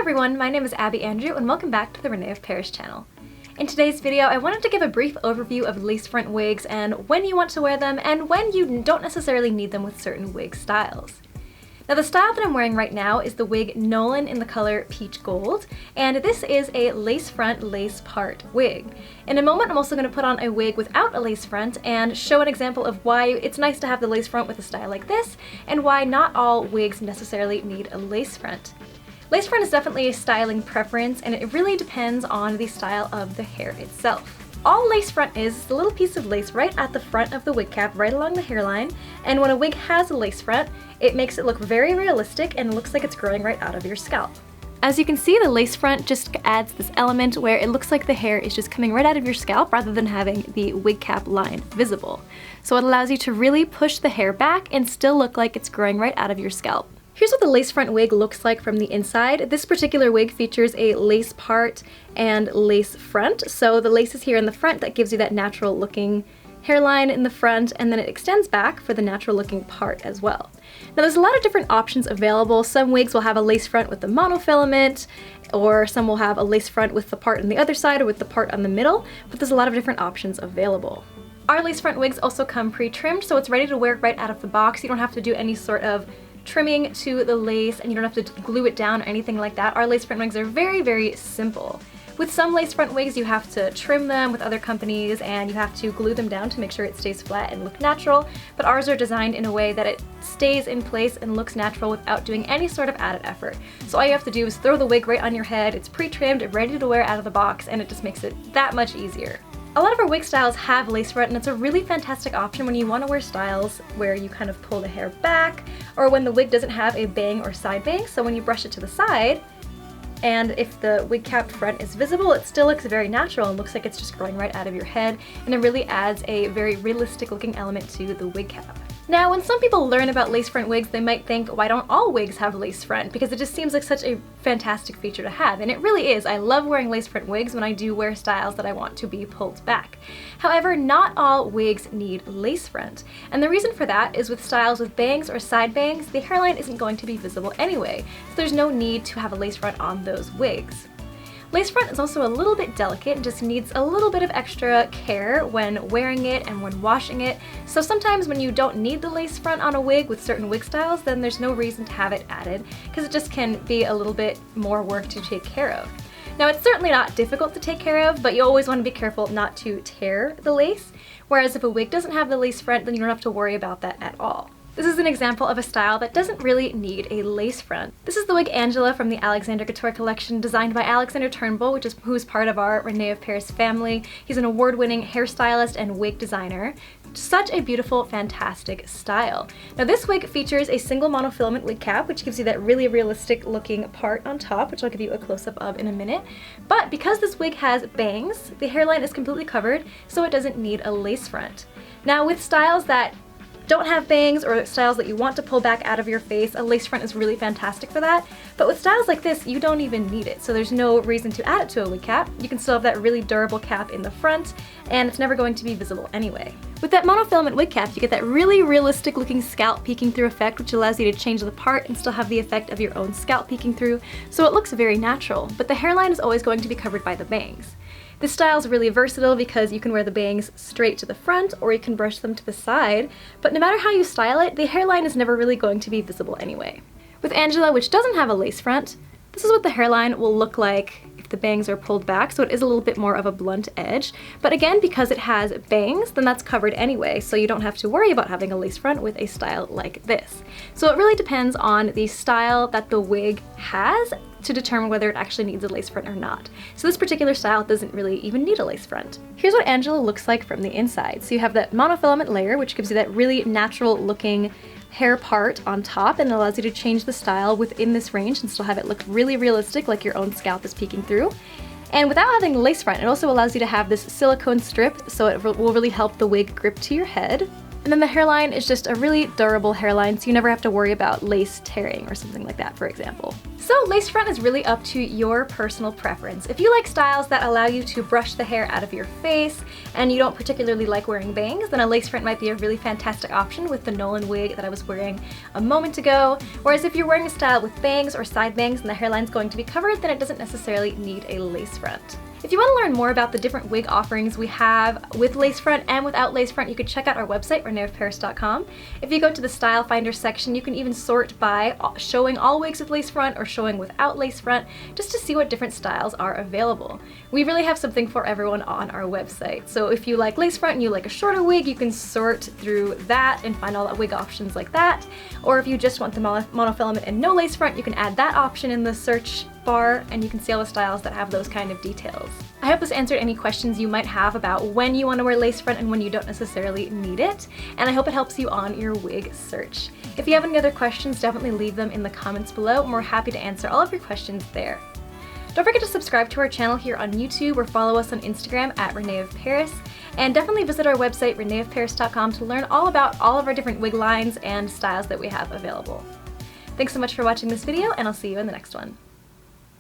everyone, my name is Abby Andrew and welcome back to the René of Paris channel. In today's video, I wanted to give a brief overview of lace front wigs and when you want to wear them and when you don't necessarily need them with certain wig styles. Now the style that I'm wearing right now is the wig Nolan in the color Peach Gold, and this is a lace front lace part wig. In a moment I'm also going to put on a wig without a lace front and show an example of why it's nice to have the lace front with a style like this and why not all wigs necessarily need a lace front. Lace front is definitely a styling preference and it really depends on the style of the hair itself. All lace front is the little piece of lace right at the front of the wig cap, right along the hairline, and when a wig has a lace front, it makes it look very realistic and looks like it's growing right out of your scalp. As you can see, the lace front just adds this element where it looks like the hair is just coming right out of your scalp rather than having the wig cap line visible. So it allows you to really push the hair back and still look like it's growing right out of your scalp. Here's what the lace front wig looks like from the inside. This particular wig features a lace part and lace front. So the lace is here in the front that gives you that natural looking hairline in the front, and then it extends back for the natural looking part as well. Now there's a lot of different options available. Some wigs will have a lace front with the monofilament, or some will have a lace front with the part on the other side or with the part on the middle, but there's a lot of different options available. Our lace front wigs also come pre-trimmed, so it's ready to wear right out of the box. You don't have to do any sort of trimming to the lace and you don't have to glue it down or anything like that. Our lace front wigs are very, very simple. With some lace front wigs you have to trim them with other companies and you have to glue them down to make sure it stays flat and look natural, but ours are designed in a way that it stays in place and looks natural without doing any sort of added effort. So all you have to do is throw the wig right on your head, it's pre-trimmed, ready to wear out of the box, and it just makes it that much easier. A lot of our wig styles have lace front and it's a really fantastic option when you want to wear styles where you kind of pull the hair back or when the wig doesn't have a bang or side bang, so when you brush it to the side and if the wig cap front is visible, it still looks very natural and looks like it's just growing right out of your head, and it really adds a very realistic looking element to the wig cap. Now, when some people learn about lace front wigs, they might think, why don't all wigs have lace front? Because it just seems like such a fantastic feature to have, and it really is. I love wearing lace front wigs when I do wear styles that I want to be pulled back. However, not all wigs need lace front, and the reason for that is with styles with bangs or side bangs, the hairline isn't going to be visible anyway, so there's no need to have a lace front on those wigs. Lace front is also a little bit delicate and just needs a little bit of extra care when wearing it and when washing it. So sometimes when you don't need the lace front on a wig with certain wig styles, then there's no reason to have it added because it just can be a little bit more work to take care of. Now it's certainly not difficult to take care of, but you always want to be careful not to tear the lace, whereas if a wig doesn't have the lace front, then you don't have to worry about that at all. This is an example of a style that doesn't really need a lace front. This is the wig Angela from the Alexander Couture Collection, designed by Alexander Turnbull, who's part of our René of Paris family. He's an award-winning hairstylist and wig designer. Such a beautiful, fantastic style. Now this wig features a single monofilament wig cap, which gives you that really realistic looking part on top, which I'll give you a close-up of in a minute. But because this wig has bangs, the hairline is completely covered, so it doesn't need a lace front. Now with styles that don't have bangs or styles that you want to pull back out of your face, a lace front is really fantastic for that. But with styles like this, you don't even need it, so there's no reason to add it to a wig cap. You can still have that really durable cap in the front, and it's never going to be visible anyway. With that monofilament wig cap, you get that really realistic looking scalp peeking through effect, which allows you to change the part and still have the effect of your own scalp peeking through, so it looks very natural, but the hairline is always going to be covered by the bangs. This style is really versatile because you can wear the bangs straight to the front or you can brush them to the side, but no matter how you style it, the hairline is never really going to be visible anyway. With Angela, which doesn't have a lace front, this is what the hairline will look like if the bangs are pulled back, so it is a little bit more of a blunt edge. But again, because it has bangs, then that's covered anyway, so you don't have to worry about having a lace front with a style like this. So it really depends on the style that the wig has to determine whether it actually needs a lace front or not. So this particular style doesn't really even need a lace front. Here's what Angela looks like from the inside. So you have that monofilament layer, which gives you that really natural looking hair part on top and allows you to change the style within this range and still have it look really realistic, like your own scalp is peeking through. And without having the lace front, it also allows you to have this silicone strip, so it will really help the wig grip to your head. And then the hairline is just a really durable hairline, so you never have to worry about lace tearing or something like that, for example. So lace front is really up to your personal preference. If you like styles that allow you to brush the hair out of your face and you don't particularly like wearing bangs, then a lace front might be a really fantastic option with the Nolan wig that I was wearing a moment ago. Whereas if you're wearing a style with bangs or side bangs and the hairline's going to be covered, then it doesn't necessarily need a lace front. If you want to learn more about the different wig offerings we have with lace front and without lace front, you could check out our website, reneofparis.com. If you go to the Style Finder section, you can even sort by showing all wigs with lace front or showing without lace front, just to see what different styles are available. We really have something for everyone on our website. So if you like lace front and you like a shorter wig, you can sort through that and find all the wig options like that. Or if you just want the monofilament and no lace front, you can add that option in the search bar and you can see all the styles that have those kind of details. I hope this answered any questions you might have about when you want to wear lace front and when you don't necessarily need it, and I hope it helps you on your wig search. If you have any other questions, definitely leave them in the comments below and we're happy to answer all of your questions there. Don't forget to subscribe to our channel here on YouTube or follow us on Instagram at René of Paris, and definitely visit our website reneofparis.com to learn all about all of our different wig lines and styles that we have available. Thanks so much for watching this video, and I'll see you in the next one.